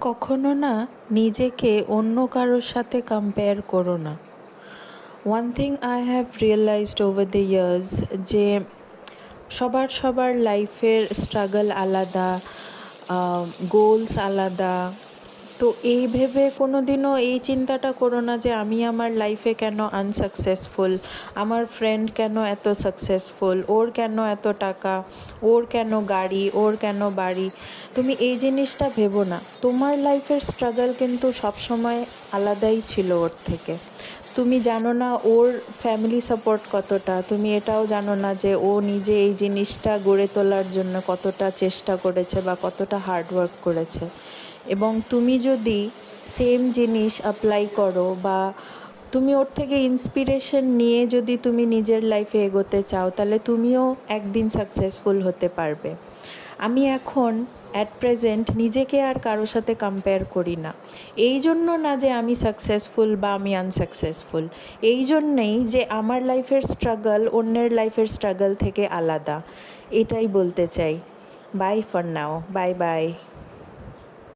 কখনো না নিজেকে অন্য কারোর সাথে কম্পেয়ার করো না। One thing I have realised over the years যে সবার লাইফের স্ট্রাগল আলাদা, গোলস আলাদা। তো এই ভেবে কোনো দিনও এই চিন্তাটা করো না যে আমি আমার লাইফে কেন আনসাকসেসফুল, আমার ফ্রেন্ড কেন এত সাকসেসফুল, ওর কেন এত টাকা, ওর কেন গাড়ি, ওর কেন বাড়ি। তুমি এই জিনিসটা ভেবো না। তোমার লাইফের স্ট্রাগল কিন্তু সবসময় আলাদাই ছিল ওর থেকে। তুমি জানো না ওর ফ্যামিলি সাপোর্ট কতটা, তুমি এটাও জানো না যে ও নিজে এই জিনিসটা গড়ে তোলার জন্য কতটা চেষ্টা করেছে বা কতটা হার্ডওয়ার্ক করেছে। এবং তুমি যদি সেম জিনিস অ্যাপ্লাই করো বা তুমি ওর থেকে ইন্সপিরেশন নিয়ে যদি তুমি নিজের লাইফে এগোতে চাও, তাহলে তুমিও একদিন সাকসেসফুল হতে পারবে। আমি এখন অ্যাট প্রেজেন্ট নিজেকে আর কারোর সাথে কম্পেয়ার করি না। এই জন্য না যে আমি সাকসেসফুল বা আমি আনসাকসেসফুল, এই জন্যেই যে আমার লাইফের স্ট্রাগল অন্যের লাইফের স্ট্রাগল থেকে আলাদা। এটাই বলতে চাই। Bye for now, bye by.